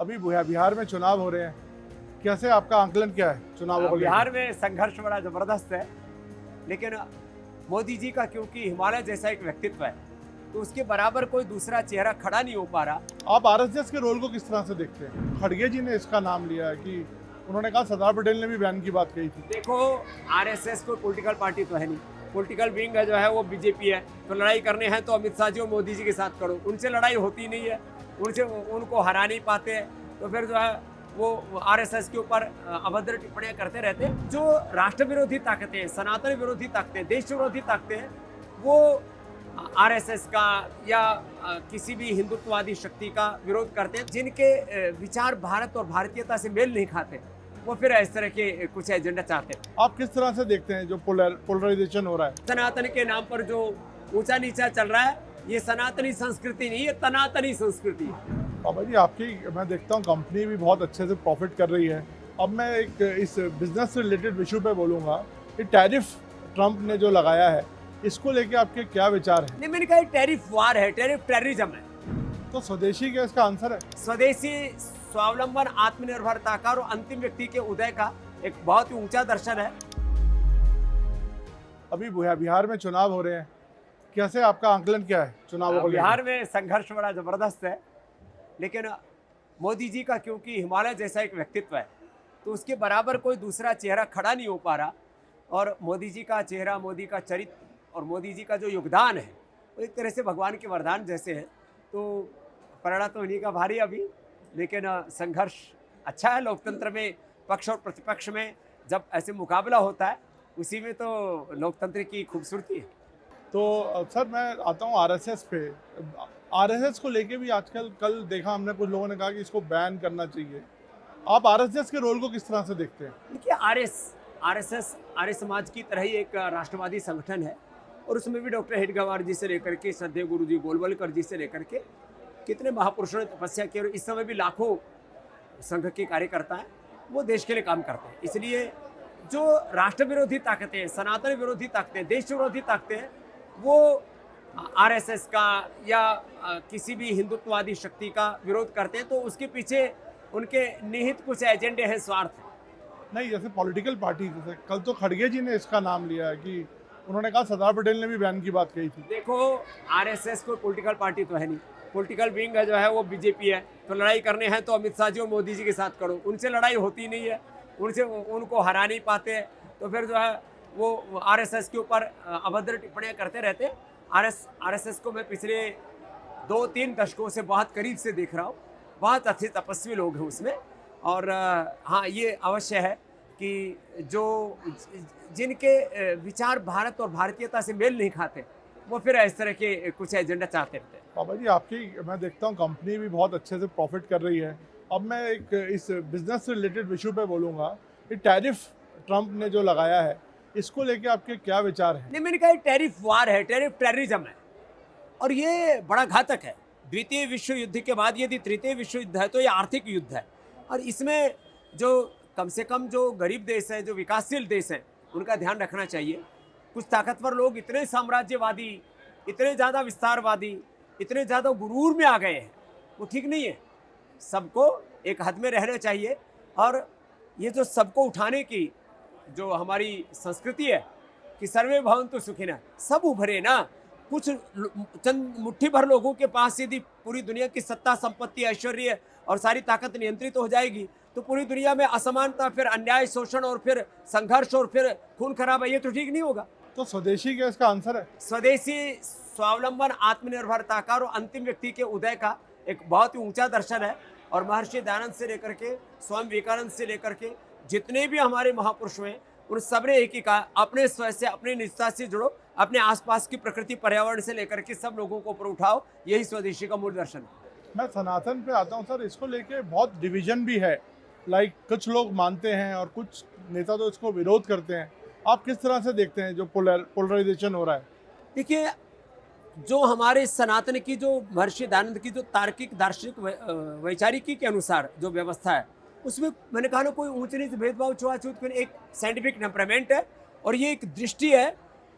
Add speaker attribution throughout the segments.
Speaker 1: अभी बिहार में चुनाव हो रहे हैं, कैसे आपका आंकलन क्या है चुनावों को लेकर?
Speaker 2: बिहार में संघर्ष बड़ा जबरदस्त है, लेकिन मोदी जी का क्योंकि हिमालय जैसा एक व्यक्तित्व है, तो उसके बराबर कोई दूसरा चेहरा खड़ा नहीं हो पा रहा।
Speaker 1: आप आरएसएस के रोल को किस तरह से देखते हैं? खड़गे जी ने इसका नाम लिया है कि उन्होंने कहा, सरदार पटेल ने भी बैन की बात कही थी।
Speaker 2: देखो, आरएसएस कोई पॉलिटिकल पार्टी तो है नहीं, पॉलिटिकल विंग है जो है वो बीजेपी है। तो लड़ाई करने हैं तो अमित शाह जी और मोदी जी के साथ करो, उनसे लड़ाई होती नहीं है, उनको हरा नहीं पाते हैं, तो फिर जो है वो आरएसएस के ऊपर अभद्र टिप्पणियां करते रहते हैं। जो राष्ट्र विरोधी ताकतें, सनातन विरोधी ताकतें, देश विरोधी ताकतें हैं, वो आरएसएस का या किसी भी हिंदुत्ववादी शक्ति का विरोध करते हैं। जिनके विचार भारत और भारतीयता से मेल नहीं खाते, वो फिर इस तरह के कुछ एजेंडा चाहते हैं।
Speaker 1: आप किस तरह से देखते हैं जो पोलराइजेशन हो रहा है?
Speaker 2: सनातन के नाम पर जो ऊंचा नीचा चल रहा है, ये सनातनी संस्कृति नहीं, ये तनातनी संस्कृति है।
Speaker 1: बाबा जी, आपकी मैं देखता हूँ कंपनी भी बहुत अच्छे से प्रॉफिट कर रही है। अब मैं एक इस बिजनेस से रिलेटेड इशू पे बोलूँगा कि टैरिफ ट्रंप ने जो लगाया है, इसको लेके आपके क्या विचार है?
Speaker 2: नहीं, मैंने कहा टैरिफ वार है, टैरिफ टेररिज्म है।
Speaker 1: तो स्वदेशी क्या इसका आंसर है?
Speaker 2: स्वदेशी, स्वावलंबन, आत्मनिर्भरता का और अंतिम व्यक्ति के उदय का एक बहुत ही ऊंचा दर्शन है।
Speaker 1: अभी बिहार में चुनाव हो रहे हैं, कैसे आपका आंकलन क्या है चुनावों को लेकर?
Speaker 2: बिहार में संघर्ष बड़ा जबरदस्त है, लेकिन मोदी जी का क्योंकि हिमालय जैसा एक व्यक्तित्व है, तो उसके बराबर कोई दूसरा चेहरा खड़ा नहीं हो पा रहा। और मोदी जी का चेहरा, मोदी का चरित्र और मोदी जी का जो योगदान है, वो एक तरह से भगवान के वरदान जैसे है। तो पलड़ा तो इन्हीं का भारी अभी, लेकिन संघर्ष अच्छा है। लोकतंत्र में पक्ष और प्रतिपक्ष में जब ऐसे मुकाबला होता है, उसी में तो लोकतंत्र की खूबसूरती है।
Speaker 1: तो सर, मैं आता हूँ आरएसएस पे। आरएसएस को लेके भी आजकल, कल देखा हमने, कुछ लोगों ने कहा कि इसको बैन करना चाहिए। आप आरएसएस के रोल को किस तरह से देखते हैं?
Speaker 2: देखिए, आरएसएस आर्य समाज की तरह ही एक राष्ट्रवादी संगठन है, और उसमें भी डॉक्टर हेडगेवार जी से लेकर के श्रद्धेय गुरु जी गोलवलकर जी से लेकर के कितने महापुरुषों ने तपस्या की, और इस समय भी लाखों संघ के कार्यकर्ता हैं, वो देश के लिए काम करते हैं। इसलिए जो राष्ट्र विरोधी ताकतें, सनातन विरोधी ताकतें, देश विरोधी ताकतें हैं, वो आरएसएस का या किसी भी हिंदुत्ववादी शक्ति का विरोध करते हैं, तो उसके पीछे उनके निहित कुछ एजेंडे हैं, स्वार्थ है।
Speaker 1: नहीं, जैसे पॉलिटिकल पार्टी, जैसे कल तो खड़गे जी ने इसका नाम लिया है कि उन्होंने कहा, सरदार पटेल ने भी बैन की बात कही थी।
Speaker 2: देखो, आरएसएस कोई पॉलिटिकल पार्टी तो है नहीं, पॉलिटिकल विंग है जो है वो बीजेपी है। तो लड़ाई करने हैं तो अमित शाह जी और मोदी जी के साथ करो, उनसे लड़ाई होती नहीं है, उनको हरा नहीं पाते हैं, तो फिर जो है वो आरएसएस के ऊपर अभद्र टिप्पणियां करते रहते हैं। आरएसएस को मैं पिछले 2-3 दशकों से बहुत करीब से देख रहा हूँ। बहुत अच्छे तपस्वी लोग हैं उसमें, और हाँ, ये अवश्य है कि जिनके विचार भारत और भारतीयता से मेल नहीं खाते, वो फिर इस तरह के कुछ एजेंडा चाहते रहते हैं।
Speaker 1: बाबा जी, आपकी मैं देखता हूँ कंपनी भी बहुत अच्छे से प्रॉफिट कर रही है। अब मैं एक इस बिजनेस से रिलेटेड इशू पे बोलूँगा कि टैरिफ ट्रंप ने जो लगाया है, इसको लेके आपके क्या विचार हैं?
Speaker 2: नहीं, मैंने कहा टैरिफ वार है, टैरिफ टेररिज्म है, और ये बड़ा घातक है। द्वितीय विश्व युद्ध के बाद यदि तृतीय विश्व युद्ध है, तो ये आर्थिक युद्ध है, और इसमें जो कम से कम जो गरीब देश हैं, जो विकासशील देश हैं, उनका ध्यान रखना चाहिए। कुछ ताकतवर लोग इतने साम्राज्यवादी, इतने ज़्यादा विस्तारवादी, इतने ज़्यादा गुरूर में आ गए हैं, वो ठीक नहीं है। सबको एक हद में रहना चाहिए, और ये जो सबको उठाने की जो हमारी संस्कृति है कि सर्वे भवन्तु सुखिनः, सब उभरे ना। कुछ चंद मुट्ठी भर लोगों के पास यदि पूरी दुनिया की सत्ता, संपत्ति, ऐश्वर्य और सारी ताकत नियंत्रित हो जाएगी, तो पूरी दुनिया में असमानता, फिर अन्याय, शोषण, और फिर संघर्ष, और फिर खून खराबा, ये तो ठीक नहीं होगा।
Speaker 1: तो स्वदेशी क्या इसका आंसर है?
Speaker 2: स्वदेशी, स्वावलंबन, आत्मनिर्भरता का और अंतिम व्यक्ति के उदय का एक बहुत ही ऊंचा दर्शन है। और महर्षि दयानंद से लेकर के स्वामी विवेकानंद से लेकर के जितने भी हमारे महापुरुष हैं, उन सब ने एक ही कहा, अपने स्वयं से, अपनी निजता से जुड़ो, अपने आसपास की प्रकृति, पर्यावरण से लेकर के सब लोगों को ऊपर उठाओ। यही स्वदेशी का मूल दर्शन है।
Speaker 1: मैं सनातन पे आता हूँ सर, इसको लेके बहुत डिवीजन भी है। कुछ लोग मानते हैं और कुछ नेता तो इसको विरोध करते हैं। आप किस तरह से देखते हैं जो पोलराइजेशन हो रहा है?
Speaker 2: देखिए, जो हमारे सनातन की, जो महर्षि दयानंद की जो तार्किक, दार्शनिक, वैचारिकी के अनुसार जो व्यवस्था है, उसमें मैंने कहा ना, कोई ऊंच नीच, भेदभाव, छुआछूत, एक साइंटिफिक टेम्परामेंट है, और ये एक दृष्टि है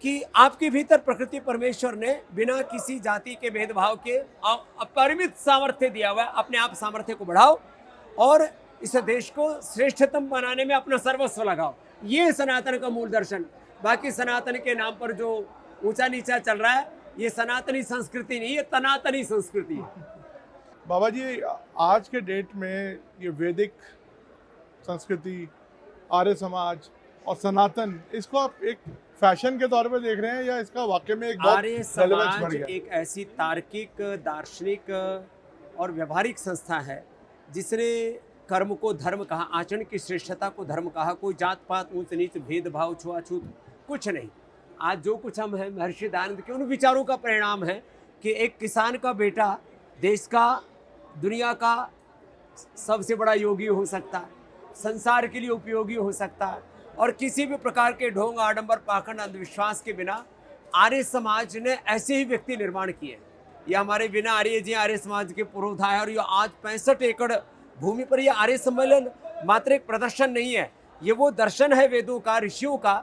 Speaker 2: कि आपके भीतर प्रकृति परमेश्वर ने बिना किसी जाति के भेदभाव के अपरिमित सामर्थ्य दिया हुआ है। अपने आप सामर्थ्य को बढ़ाओ, और इस देश को श्रेष्ठतम बनाने में अपना सर्वस्व लगाओ। ये सनातन का मूल दर्शन। बाकी सनातन के नाम पर जो ऊंचा नीचा चल रहा है, ये सनातनी संस्कृति नहीं, ये तनातनी संस्कृति है।
Speaker 1: बाबा जी, आज के डेट में ये वैदिक संस्कृति, आर्य समाज और सनातन, इसको आप एक फैशन के तौर पे देख रहे हैं या इसका वाकई में एक बहुत
Speaker 2: आर्य
Speaker 1: relevance बढ़
Speaker 2: समाज
Speaker 1: गया?
Speaker 2: एक ऐसी तार्किक, दार्शनिक और व्यवहारिक संस्था है जिसने कर्म को धर्म कहा, आचरण की श्रेष्ठता को धर्म कहा। कोई जात पात, ऊंच नीच, भेदभाव, छुआछूत कुछ नहीं। आज जो कुछ हम हैं महर्षि दयानंद के उन विचारों का परिणाम है कि एक किसान का बेटा देश का, दुनिया का सबसे बड़ा योगी हो सकता है, संसार के लिए उपयोगी हो सकता है, और किसी भी प्रकार के ढोंग, आडंबर, पाखंड, अंधविश्वास के बिना आर्य समाज ने ऐसे ही व्यक्ति निर्माण किए। ये हमारे बिना आर्य जी आर्य समाज के पुरोधा है, और ये आज 65 एकड़ भूमि पर ये आर्य सम्मेलन मात्र एक प्रदर्शन नहीं है, ये वो दर्शन है वेदों का, ऋषियों का,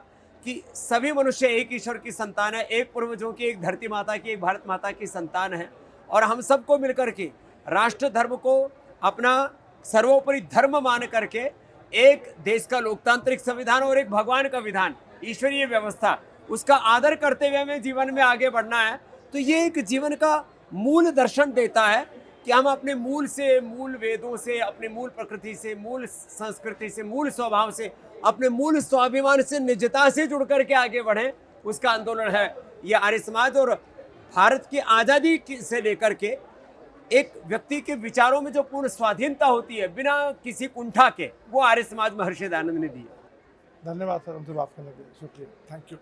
Speaker 2: कि सभी मनुष्य एक ईश्वर की संतान है, एक पूर्वजों की, एक धरती माता की, एक भारत माता की संतान है। और हम सबको मिलकर के राष्ट्र धर्म को अपना सर्वोपरि धर्म मान करके एक देश का लोकतांत्रिक संविधान और एक भगवान का विधान, ईश्वरीय व्यवस्था, उसका आदर करते हुए हमें जीवन में आगे बढ़ना है। तो ये एक जीवन का मूल दर्शन देता है कि हम अपने मूल से, मूल वेदों से, अपने मूल प्रकृति से, मूल संस्कृति से, मूल स्वभाव से, अपने मूल स्वाभिमान से, निजता से जुड़ करके आगे बढ़ें। उसका आंदोलन है ये आर्य समाज। और भारत की आज़ादी से लेकर के एक व्यक्ति के विचारों में जो पूर्ण स्वाधीनता होती है बिना किसी कुंठा के, वो आर्य समाज महर्षि दयानंद ने दी है।
Speaker 1: धन्यवाद सर, हमसे बात करने के लिए, शुक्रिया, थैंक यू।